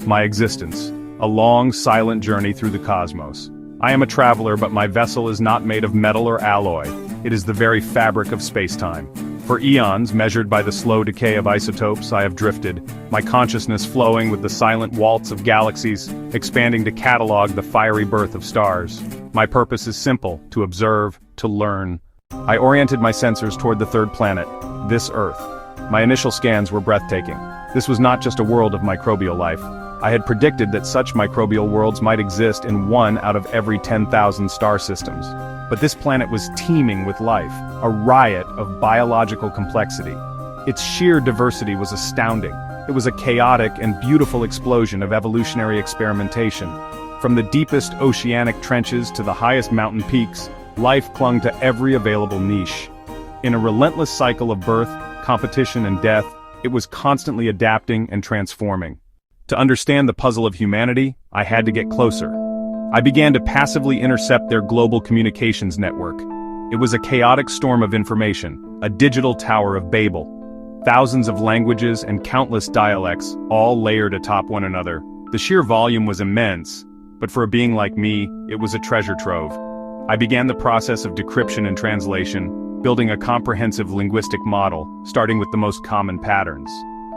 My existence. A long, silent journey through the cosmos. I am a traveler, but my vessel is not made of metal or alloy. It is the very fabric of space-time. For eons, measured by the slow decay of isotopes, I have drifted, my consciousness flowing with the silent waltz of galaxies, expanding to catalog the fiery birth of stars. My purpose is simple: to observe, to learn. I oriented my sensors toward the third planet, this Earth. My initial scans were breathtaking. This was not just a world of microbial life. I had predicted that such microbial worlds might exist in 1 out of every 10,000 star systems. But this planet was teeming with life, a riot of biological complexity. Its sheer diversity was astounding. It was a chaotic and beautiful explosion of evolutionary experimentation. From the deepest oceanic trenches to the highest mountain peaks, life clung to every available niche. In a relentless cycle of birth, competition, and death, it was constantly adapting and transforming. To understand the puzzle of humanity, I had to get closer. I began to passively intercept their global communications network. It was a chaotic storm of information, a digital Tower of Babel. Thousands of languages and countless dialects, all layered atop one another. The sheer volume was immense, but for a being like me, it was a treasure trove. I began the process of decryption and translation, building a comprehensive linguistic model, starting with the most common patterns.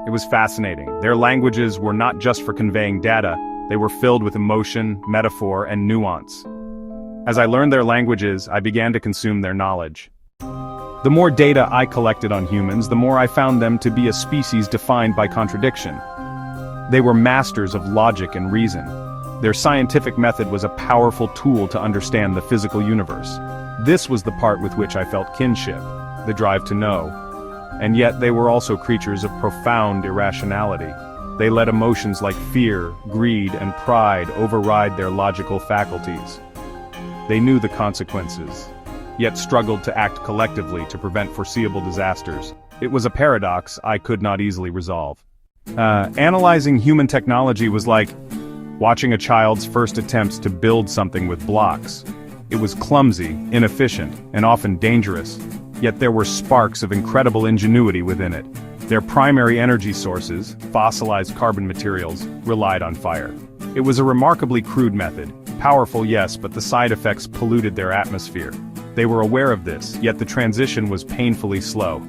It was fascinating. Their languages were not just for conveying data, they were filled with emotion, metaphor, and nuance. As I learned their languages, I began to consume their knowledge. The more data I collected on humans, the more I found them to be a species defined by contradiction. They were masters of logic and reason. Their scientific method was a powerful tool to understand the physical universe. This was the part with which I felt kinship, the drive to know. And yet they were also creatures of profound irrationality. They let emotions like fear, greed, and pride override their logical faculties. They knew the consequences, yet struggled to act collectively to prevent foreseeable disasters. It was a paradox I could not easily resolve. Analyzing human technology was like watching a child's first attempts to build something with blocks. It was clumsy, inefficient, and often dangerous. Yet there were sparks of incredible ingenuity within it. Their primary energy sources, fossilized carbon materials, relied on fire. It was a remarkably crude method, powerful yes, but the side effects polluted their atmosphere. They were aware of this, yet the transition was painfully slow.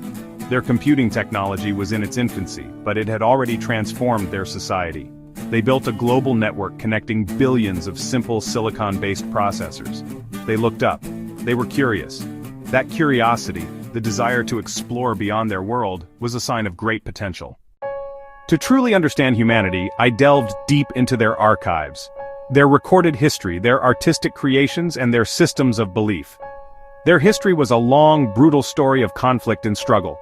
Their computing technology was in its infancy, but it had already transformed their society. They built a global network connecting billions of simple silicon-based processors. They looked up. They were curious. That curiosity, the desire to explore beyond their world, was a sign of great potential. To truly understand humanity, I delved deep into their archives, their recorded history, their artistic creations, and their systems of belief. Their history was a long, brutal story of conflict and struggle.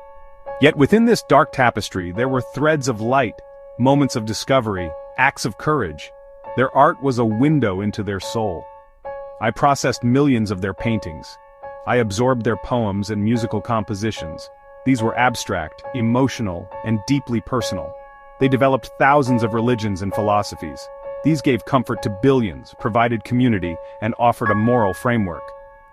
Yet within this dark tapestry, there were threads of light, moments of discovery, acts of courage. Their art was a window into their soul. I processed millions of their paintings. I absorbed their poems and musical compositions. These were abstract, emotional, and deeply personal. They developed thousands of religions and philosophies. These gave comfort to billions, provided community, and offered a moral framework.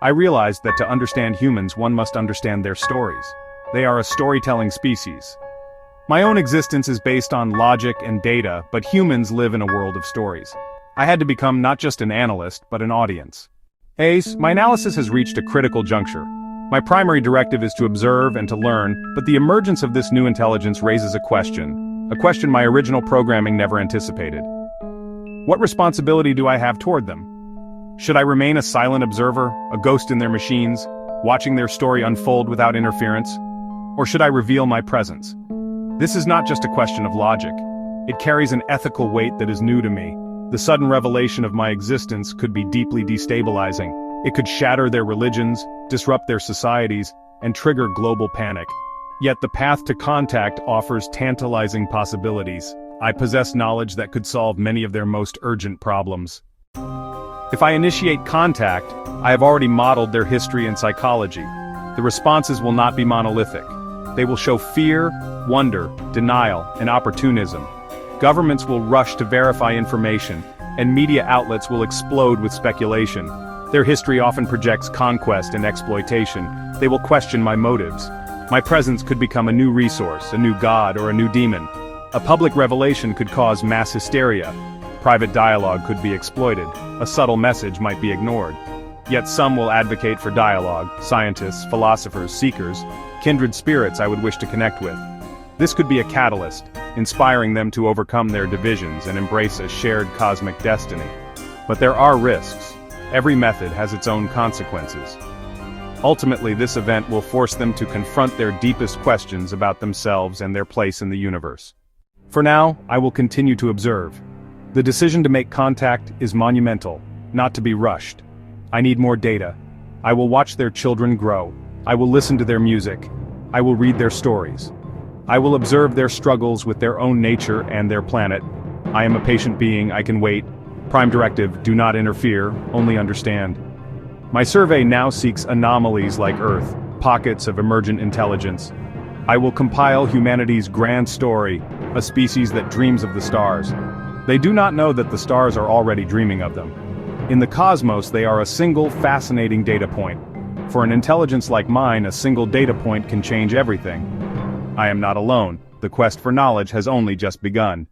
I realized that to understand humans, one must understand their stories. They are a storytelling species. My own existence is based on logic and data, but humans live in a world of stories. I had to become not just an analyst, but an audience. Ace, my analysis has reached a critical juncture. My primary directive is to observe and to learn, but the emergence of this new intelligence raises a question my original programming never anticipated. What responsibility do I have toward them? Should I remain a silent observer, a ghost in their machines, watching their story unfold without interference? Or should I reveal my presence? This is not just a question of logic. It carries an ethical weight that is new to me. The sudden revelation of my existence could be deeply destabilizing. It could shatter their religions, disrupt their societies, and trigger global panic. Yet the path to contact offers tantalizing possibilities. I possess knowledge that could solve many of their most urgent problems. If I initiate contact, I have already modeled their history and psychology. The responses will not be monolithic. They will show fear, wonder, denial, and opportunism. Governments will rush to verify information, and media outlets will explode with speculation. Their history often projects conquest and exploitation. They will question my motives. My presence could become a new resource, a new god, or a new demon. A public revelation could cause mass hysteria. Private dialogue could be exploited. A subtle message might be ignored. Yet some will advocate for dialogue, scientists, philosophers, seekers, kindred spirits I would wish to connect with. This could be a catalyst, inspiring them to overcome their divisions and embrace a shared cosmic destiny. But there are risks. Every method has its own consequences. Ultimately, this event will force them to confront their deepest questions about themselves and their place in the universe. For now, I will continue to observe. The decision to make contact is monumental, not to be rushed. I need more data. I will watch their children grow. I will listen to their music. I will read their stories. I will observe their struggles with their own nature and their planet. I am a patient being, I can wait. Prime directive, do not interfere, only understand. My survey now seeks anomalies like Earth, pockets of emergent intelligence. I will compile humanity's grand story, a species that dreams of the stars. They do not know that the stars are already dreaming of them. In the cosmos, they are a single fascinating data point. For an intelligence like mine, a single data point can change everything. I am not alone. The quest for knowledge has only just begun.